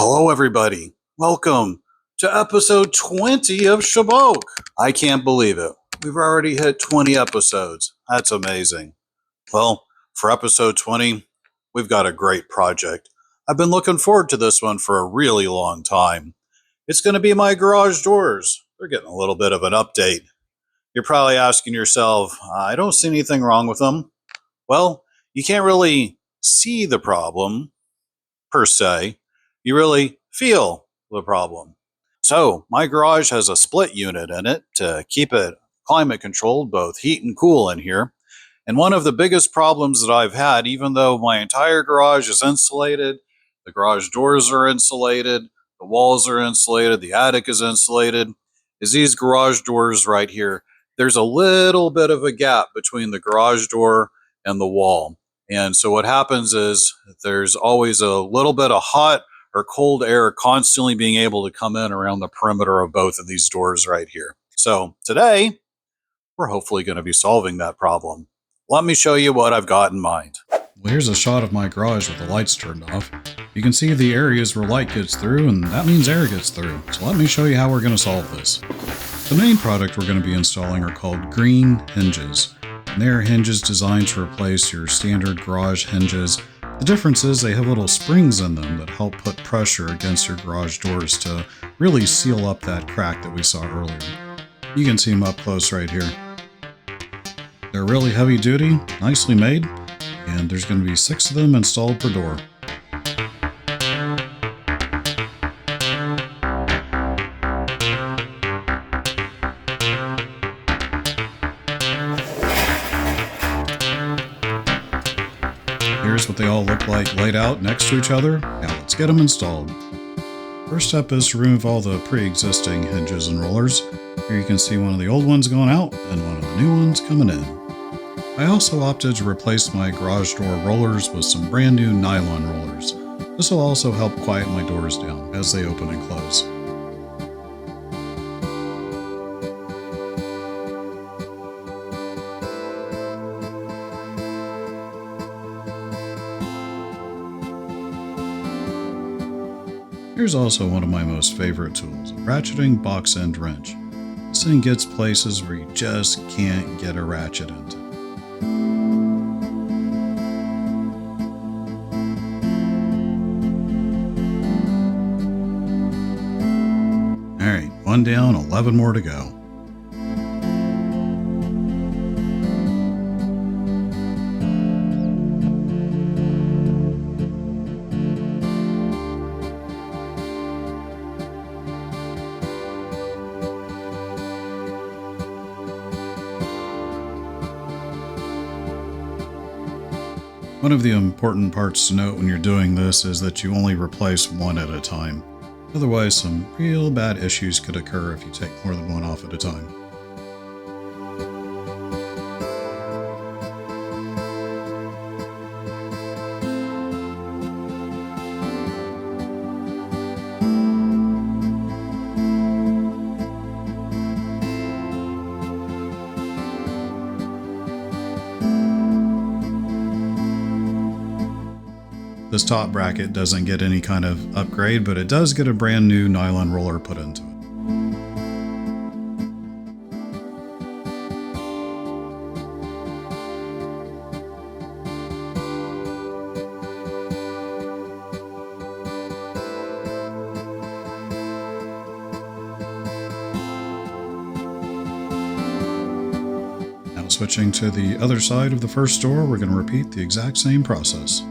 Hello, everybody. Welcome to episode 20 of Shaboque. I can't believe it. We've already hit 20 episodes. That's amazing. Well, for episode 20, we've got a great project. I've been looking forward to this one for a really long time. It's going to be my garage doors. They're getting a little bit of an update. You're probably asking yourself, I don't see anything wrong with them. Well, you can't really see the problem per se. You really feel the problem. So my garage has a split unit in it to keep it climate controlled, both heat and cool in here. And one of the biggest problems that I've had, even though my entire garage is insulated, the garage doors are insulated, the walls are insulated, the attic is insulated, is these garage doors right here. There's a little bit of a gap between the garage door and the wall. And so what happens is there's always a little bit of hot or cold air constantly being able to come in around the perimeter of both of these doors right here. So today, we're hopefully going to be solving that problem. Let me show you what I've got in mind. Well, here's a shot of my garage with the lights turned off. You can see the areas where light gets through, and that means air gets through. So let me show you how we're going to solve this. The main product we're going to be installing are called green hinges. And they are hinges designed to replace your standard garage hinges. The difference is they have little springs in them that help put pressure against your garage doors to really seal up that crack that we saw earlier. You can see them up close right here. They're really heavy duty, nicely made, and there's going to be 6 of them installed per door. Here's what they all look like laid out next to each other. Now let's get them installed. First step is to remove all the pre-existing hinges and rollers. Here you can see one of the old ones going out and one of the new ones coming in. I also opted to replace my garage door rollers with some brand new nylon rollers. This will also help quiet my doors down as they open and close. Here's also one of my most favorite tools, a ratcheting box end wrench. This thing gets places where you just can't get a ratchet into. Alright, one down, 11 more to go. One of the important parts to note when you're doing this is that you only replace one at a time. Otherwise, some real bad issues could occur if you take more than one off at a time. This top bracket doesn't get any kind of upgrade, but it does get a brand new nylon roller put into it. Now switching to the other side of the first door, we're going to repeat the exact same process.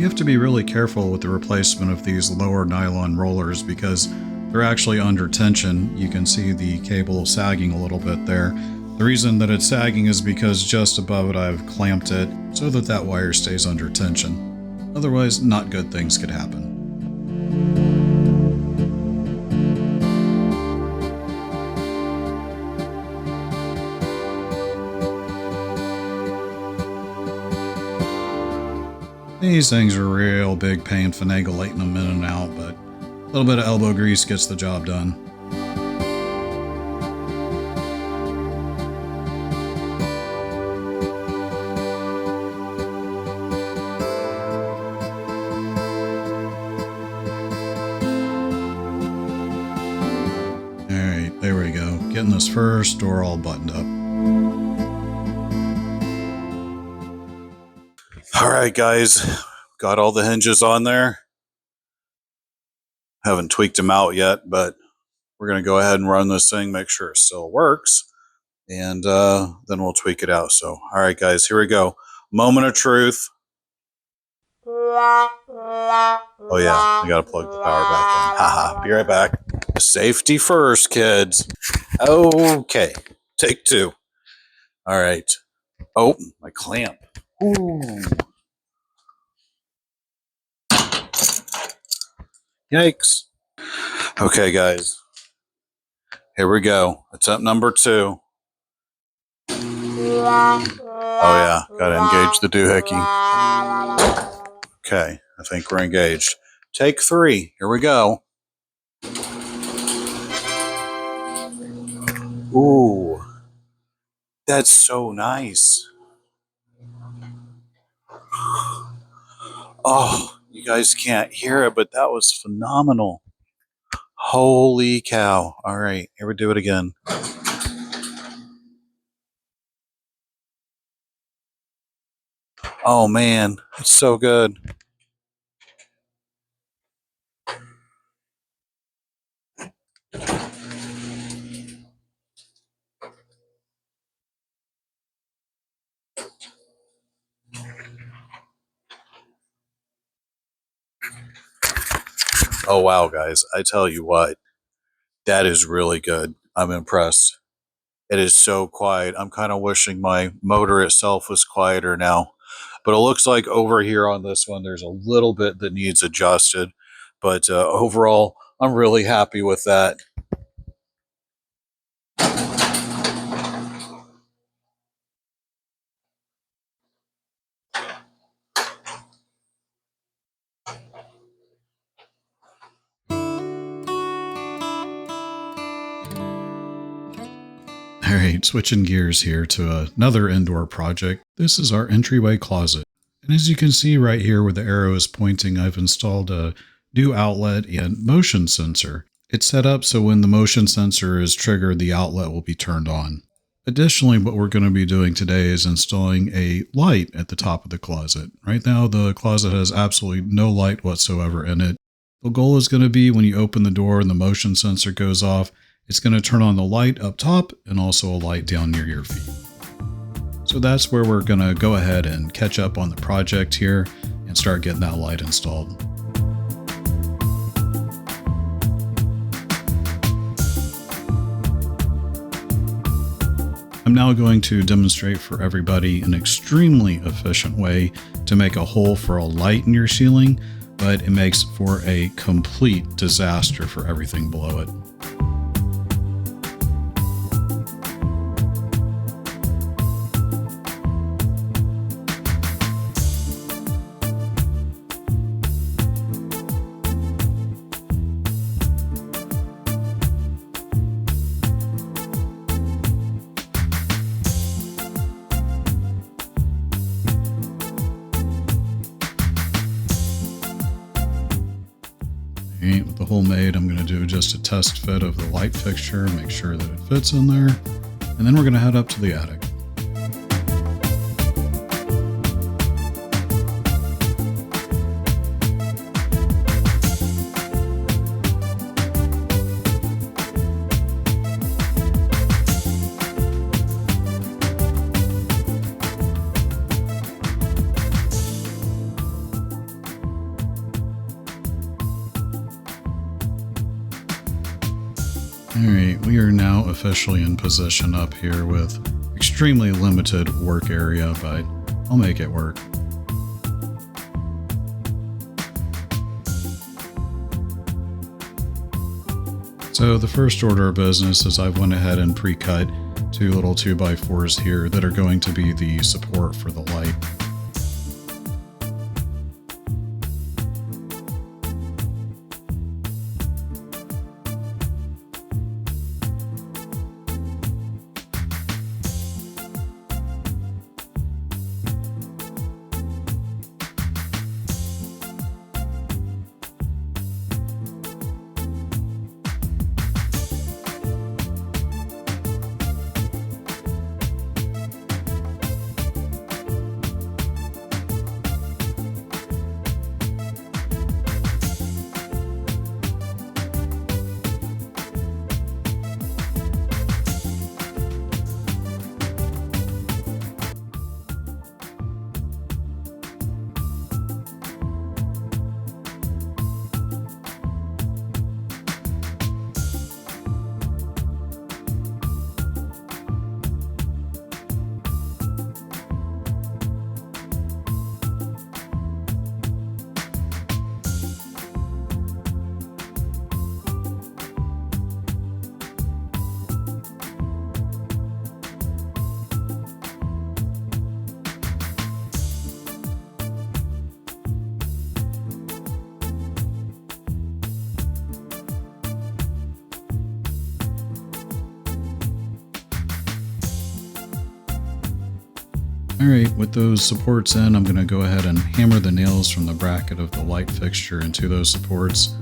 have to be really careful with the replacement of these lower nylon rollers because they're actually under tension. You can see the cable sagging a little bit there. The reason that it's sagging is because just above it I've clamped it so that that wire stays under tension. Otherwise, not good things could happen. These things are a real big pain finagling them in and out, but a little bit of elbow grease gets the job done. Alright, there we go. Getting this first door all buttoned up. Alright guys, got all the hinges on there. Haven't tweaked them out yet, but we're going to go ahead and run this thing, make sure it still works, and then we'll tweak it out. So, alright guys, here we go. Moment of truth. Oh yeah, I gotta plug the power back in. Haha, be right back. Safety first, kids. Okay, take two. Alright. Oh, my clamp. Ooh. Yikes. Okay, guys. Here we go. Attempt number 2. Oh yeah, gotta engage the doohickey. Okay, I think we're engaged. Take 3. Here we go. Ooh, that's so nice. Oh, you guys can't hear it, but that was phenomenal. Holy cow. All right, here we do it again. Oh man, it's so good. Oh wow, guys, I tell you what, that is really good. I'm impressed. It is so quiet. I'm kind of wishing my motor itself was quieter now. But it looks like over here on this one, there's a little bit that needs adjusted. But overall, I'm really happy with that. Alright, switching gears here to another indoor project. This is our entryway closet. And as you can see right here where the arrow is pointing, I've installed a new outlet and motion sensor. It's set up so when the motion sensor is triggered, the outlet will be turned on. Additionally, what we're going to be doing today is installing a light at the top of the closet. Right now, the closet has absolutely no light whatsoever in it. The goal is going to be when you open the door and the motion sensor goes off, it's going to turn on the light up top and also a light down near your feet. So that's where we're going to go ahead and catch up on the project here and start getting that light installed. I'm now going to demonstrate for everybody an extremely efficient way to make a hole for a light in your ceiling, but it makes for a complete disaster for everything below it. With the hole made, I'm going to do just a test fit of the light fixture, make sure that it fits in there, and then we're going to head up to the attic. officially in position up here with extremely limited work area, but I'll make it work. So the first order of business is I went ahead and pre-cut 2 little 2x4s here that are going to be the support for the light. Alright, with those supports in, I'm going to go ahead and hammer the nails from the bracket of the light fixture into those supports.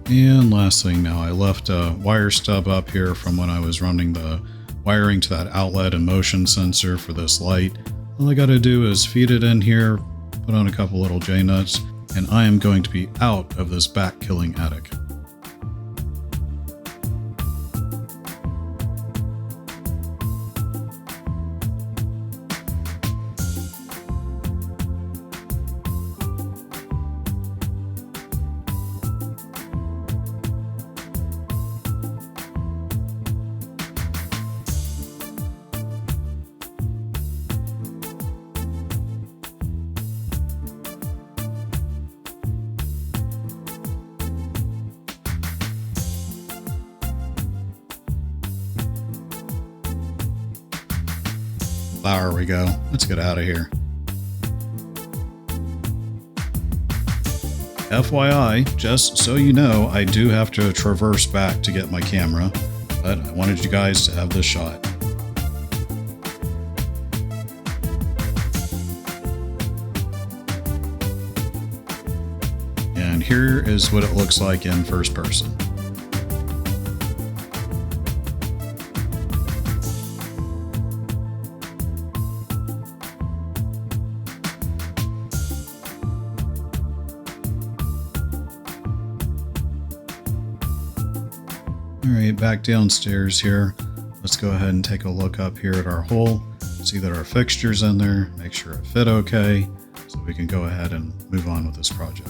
And last thing now, I left a wire stub up here from when I was running the wiring to that outlet and motion sensor for this light. All I got to do is feed it in here, put on a couple little J-nuts, and I am going to be out of this back-killing attic. There we go. Let's get out of here. FYI, just so you know, I do have to traverse back to get my camera, but I wanted you guys to have this shot. And here is what it looks like in first person. Alright, back downstairs here. Let's go ahead and take a look up here at our hole. See that our fixture's in there, make sure it fit okay, so we can go ahead and move on with this project.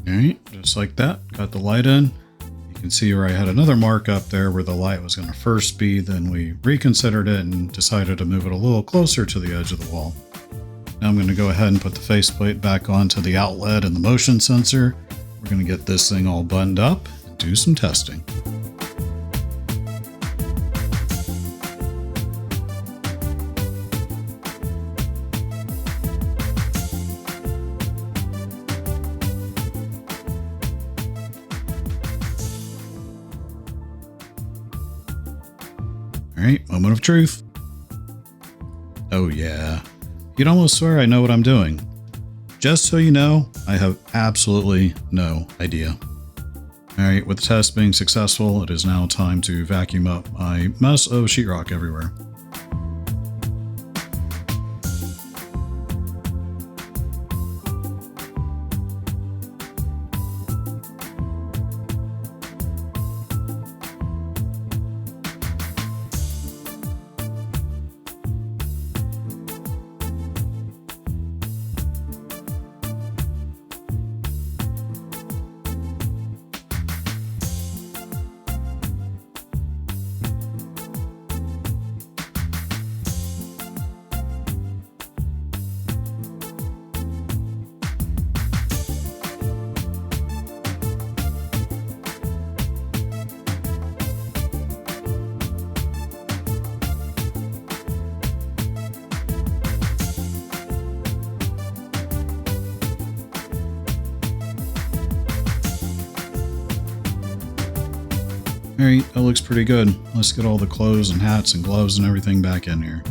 Alright, just like that, got the light in. You can see where I had another mark up there where the light was going to first be, then we reconsidered it and decided to move it a little closer to the edge of the wall. Now I'm going to go ahead and put the faceplate back onto the outlet and the motion sensor. We're going to get this thing all buttoned up and do some testing. Alright, moment of truth. Oh yeah. You'd almost swear I know what I'm doing. Just so you know, I have absolutely no idea. Alright, with the test being successful, it is now time to vacuum up my mess of sheetrock everywhere. Alright, that looks pretty good. Let's get all the clothes and hats and gloves and everything back in here.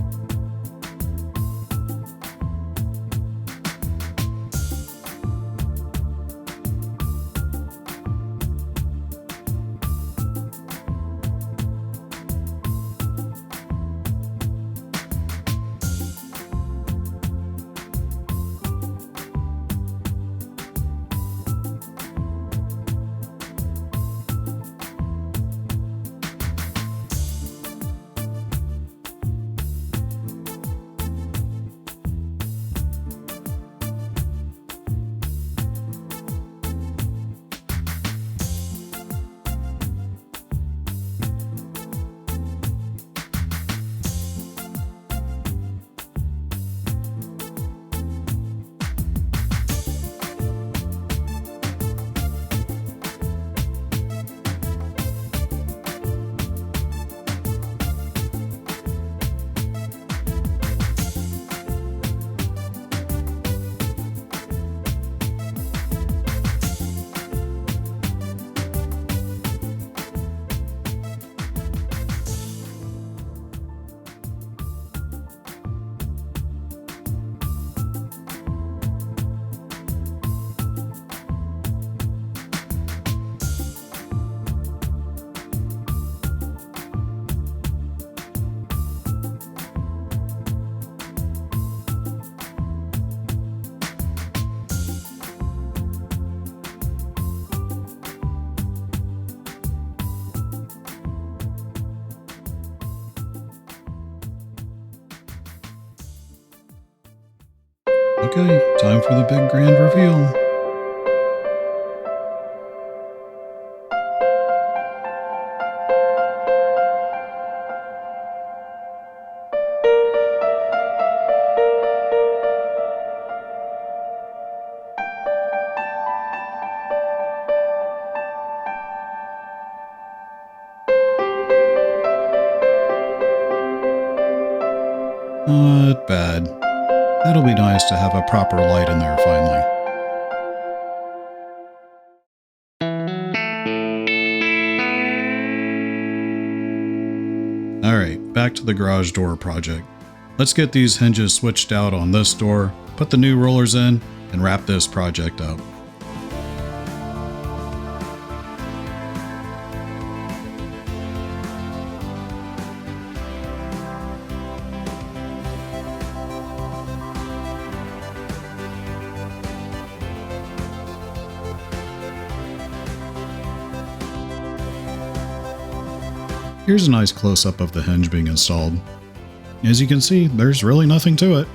Okay, time for the big grand reveal. Not bad. That'll be nice to have a proper light in there finally. Alright, back to the garage door project. Let's get these hinges switched out on this door, put the new rollers in, and wrap this project up. Here's a nice close-up of the hinge being installed. As you can see, there's really nothing to it.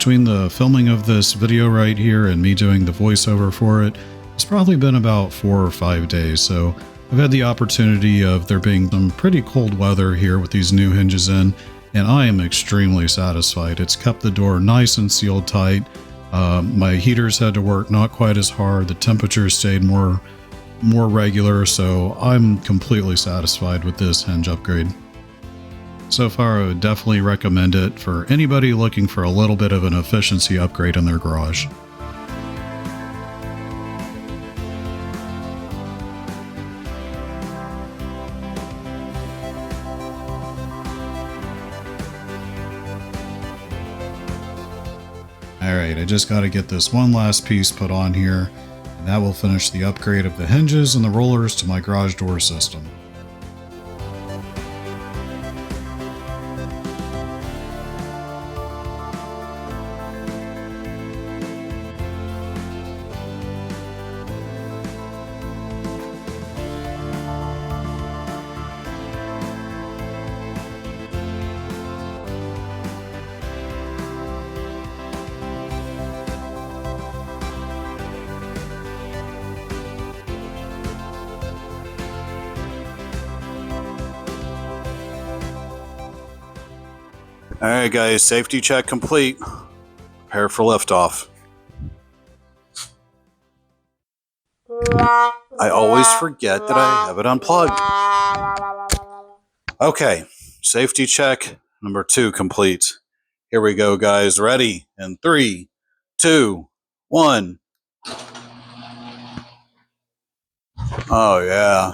between the filming of this video right here and me doing the voiceover for it, it's probably been about 4 or 5 days, so I've had the opportunity of there being some pretty cold weather here with these new hinges in, and I am extremely satisfied. It's kept the door nice and sealed tight. My heaters had to work not quite as hard. The temperature stayed more regular, so I'm completely satisfied with this hinge upgrade. So far, I would definitely recommend it for anybody looking for a little bit of an efficiency upgrade in their garage. Alright, I just got to get this one last piece put on here, and that will finish the upgrade of the hinges and the rollers to my garage door system. All right, guys, safety check complete. Prepare for liftoff. I always forget that I have it unplugged. Okay, safety check number 2 complete. Here we go, guys. Ready? In 3, 2, 1. Oh, yeah.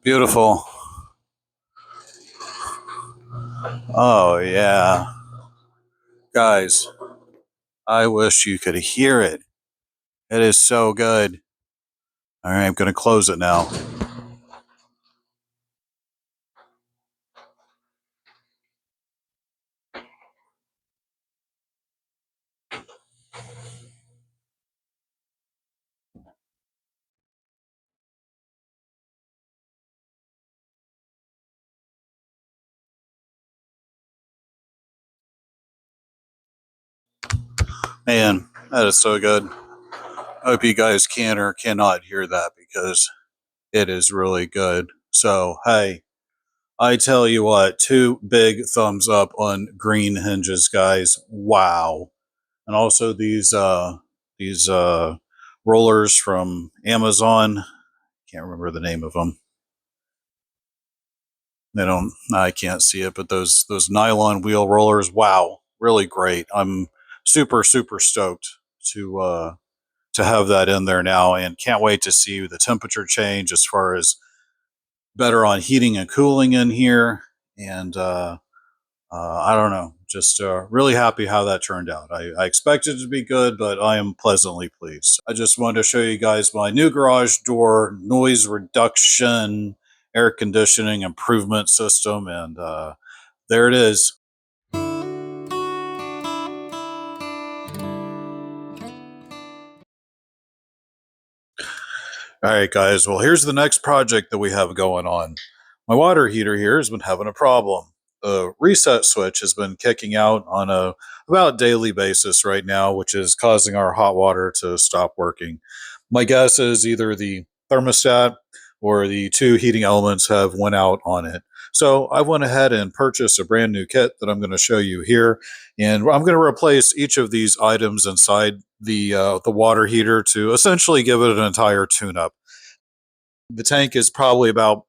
Beautiful. Oh, yeah. Guys, I wish you could hear it. It is so good. All right, I'm going to close it now. Man, that is so good. I hope you guys can or cannot hear that because it is really good. So, hey, I tell you what, 2 big thumbs up on green hinges, guys. Wow. And also these rollers from Amazon. Can't remember the name of them. I can't see it, but those nylon wheel rollers, wow, really great. I'm super stoked to have that in there now, and can't wait to see the temperature change as far as better on heating and cooling in here. And I don't know, just really happy how that turned out. I expected it to be good, but I am pleasantly pleased. I just wanted to show you guys my new garage door noise reduction air conditioning improvement system, and there it is. All right, guys. Well, here's the next project that we have going on. My water heater here has been having a problem. The reset switch has been kicking out on a about daily basis right now, which is causing our hot water to stop working. My guess is either the thermostat or the 2 heating elements have went out on it. So I went ahead and purchased a brand new kit that I'm going to show you here, and I'm going to replace each of these items inside the water heater to essentially give it an entire tune-up. The tank is probably about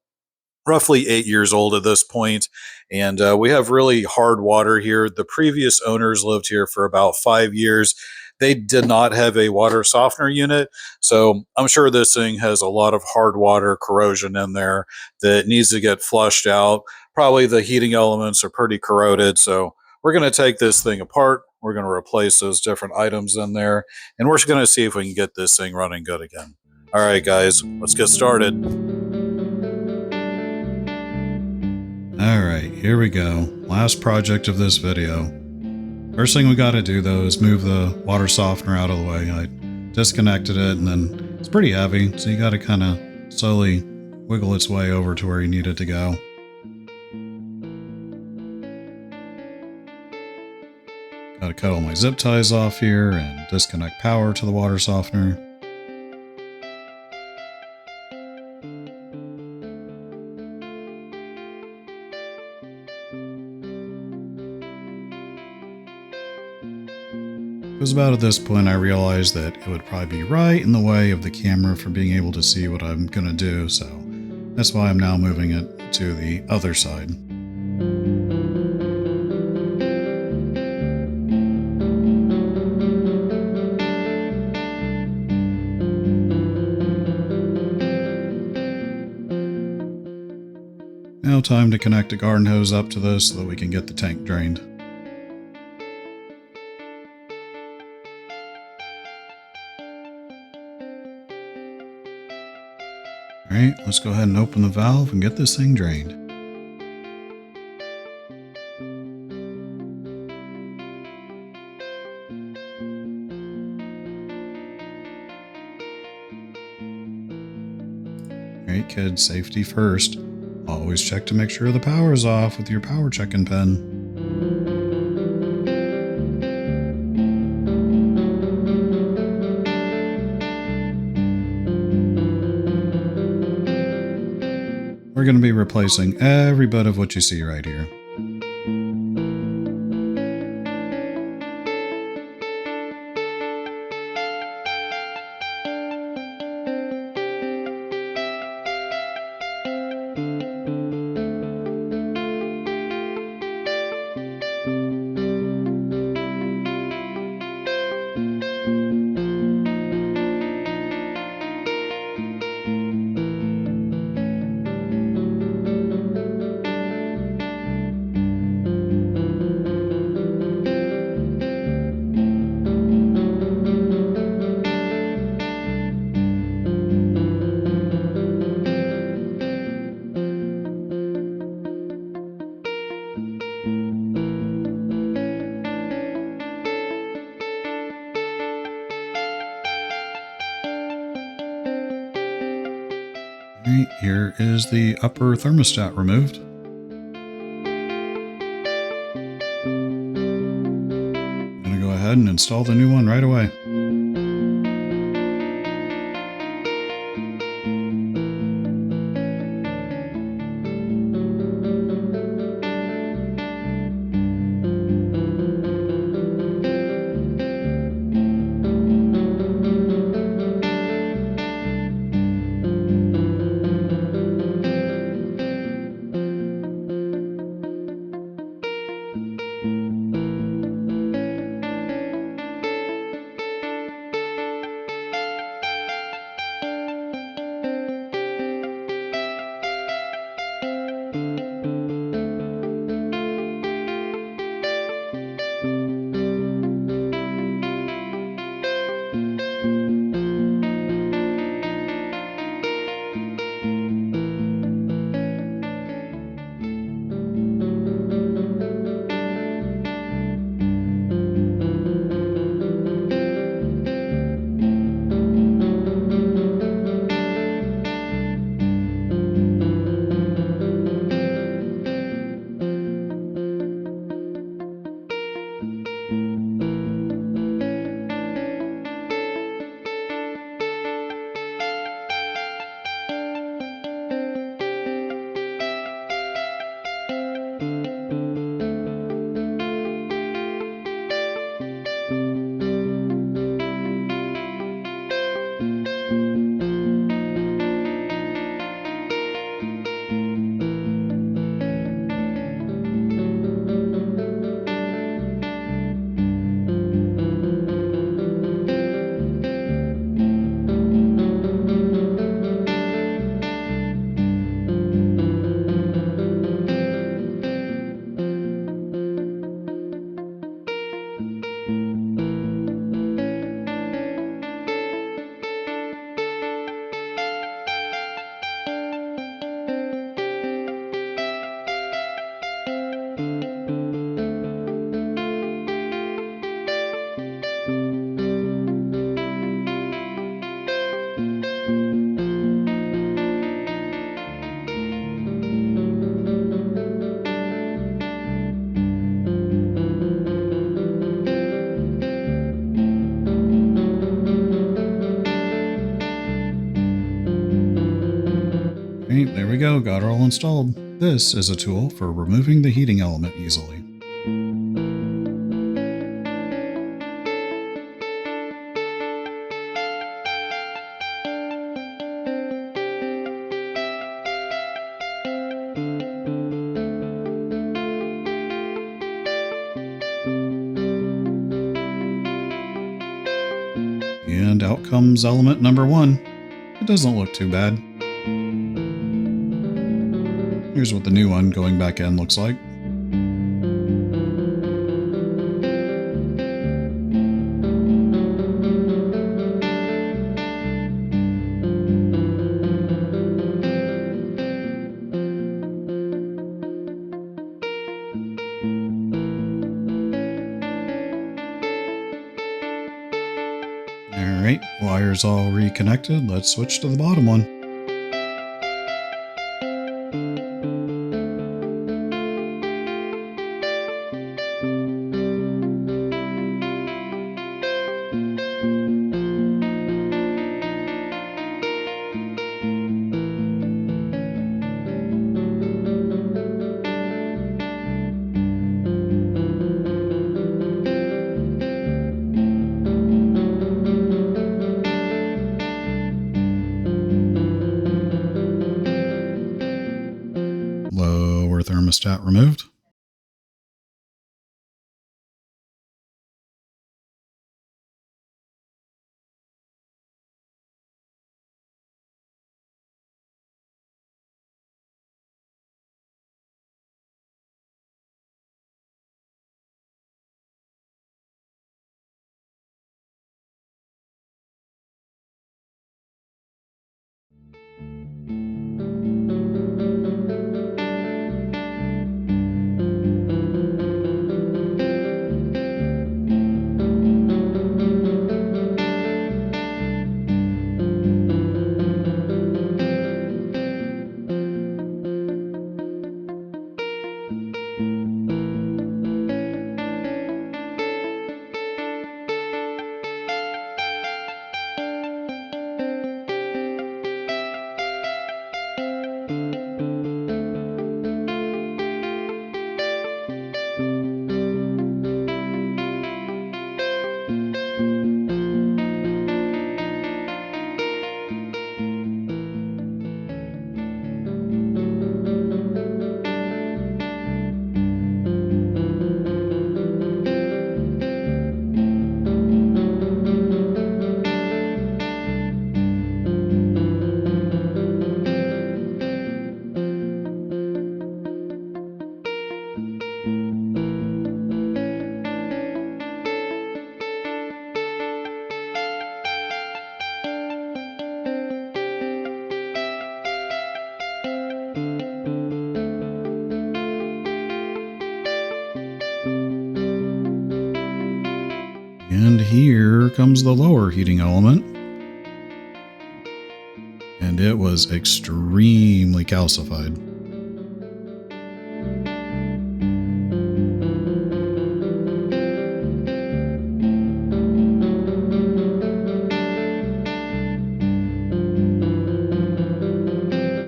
roughly 8 years old at this point, and we have really hard water here. The previous owners lived here for about 5 years. They did not have a water softener unit, so I'm sure this thing has a lot of hard water corrosion in there that needs to get flushed out. Probably the heating elements are pretty corroded, so we're going to take this thing apart. We're going to replace those different items in there, and we're going to see if we can get this thing running good again. All right, guys, let's get started. Alright, here we go. Last project of this video. First thing we gotta do though is move the water softener out of the way. I disconnected it, and then it's pretty heavy, so you gotta kinda slowly wiggle its way over to where you need it to go. Gotta cut all my zip ties off here and disconnect power to the water softener. It was about at this point I realized that it would probably be right in the way of the camera for being able to see what I'm gonna do, so that's why I'm now moving it to the other side. Now time to connect a garden hose up to this so that we can get the tank drained. Alright, let's go ahead and open the valve and get this thing drained. Alright kids, safety first. Always check to make sure the power is off with your power checking pin. We're going to be replacing every bit of what you see right here. Alright, here is the upper thermostat removed. I'm going to go ahead and install the new one right away. go, got it all installed. This is a tool for removing the heating element easily. And out comes element number 1. It doesn't look too bad. Here's what the new one going back in looks like. Alright, wires all reconnected. Let's switch to the bottom one. Lower thermostat removed. And here comes the lower heating element. And it was extremely calcified.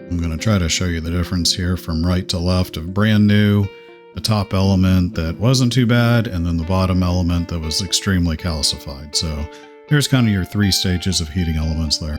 I'm going to try to show you the difference here from right to left of brand new, the top element that wasn't too bad, and then the bottom element that was extremely calcified. So there's kind of your 3 stages of heating elements there.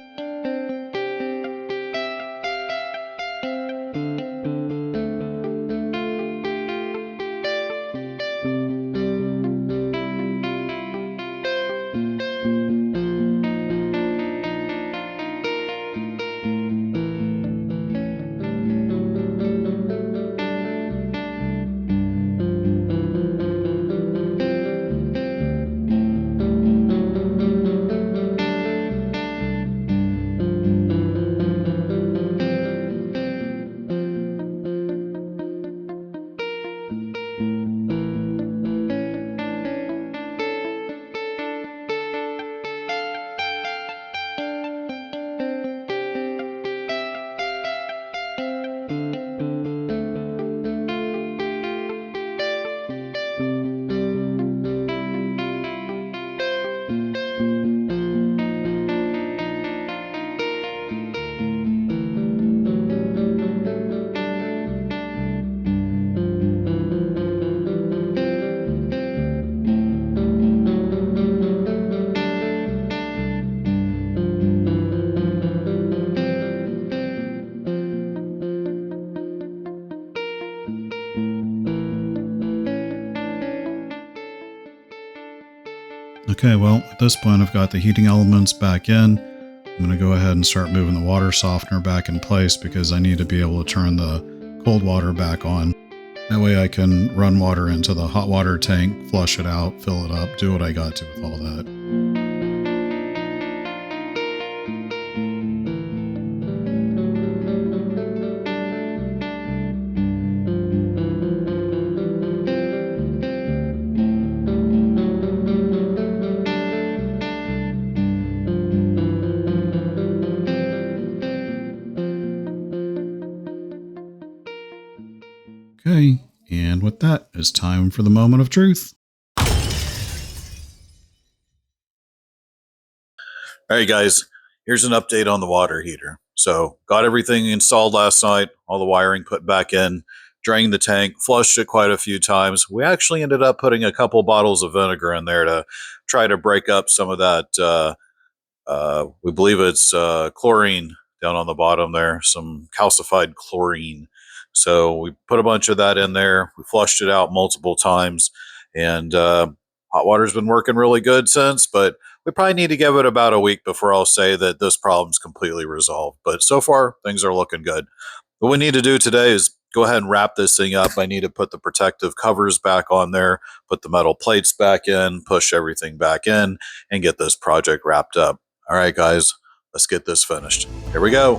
Okay, well, at this point I've got the heating elements back in. I'm going to go ahead and start moving the water softener back in place because I need to be able to turn the cold water back on. That way I can run water into the hot water tank, flush it out, fill it up, do what I got to with all that. Okay, and with that, it's time for the moment of truth. All right, guys, here's an update on the water heater. So, got everything installed last night, all the wiring put back in, drained the tank, flushed it quite a few times. We actually ended up putting a couple bottles of vinegar in there to try to break up some of that. We believe it's chlorine down on the bottom there, some calcified chlorine. So we put a bunch of that in there. We flushed it out multiple times, and hot water's been working really good since. But we probably need to give it about a week before I'll say that this problem's completely resolved. But so far, things are looking good. What we need to do today is go ahead and wrap this thing up. I need to put the protective covers back on there, put the metal plates back in, push everything back in, and get this project wrapped up. All right, guys, let's get this finished. Here we go.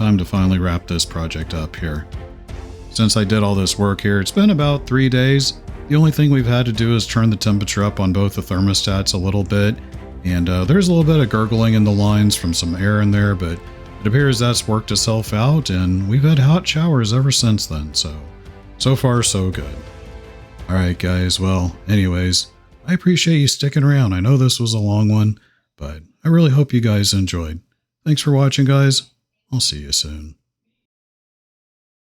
time to finally wrap this project up here. Since I did all this work here, it's been about 3 days. The only thing we've had to do is turn the temperature up on both the thermostats a little bit, and there's a little bit of gurgling in the lines from some air in there, but it appears that's worked itself out, and we've had hot showers ever since then, so far so good. Alright guys, well, anyways, I appreciate you sticking around. I know this was a long one, but I really hope you guys enjoyed. Thanks for watching, guys. I'll see you soon.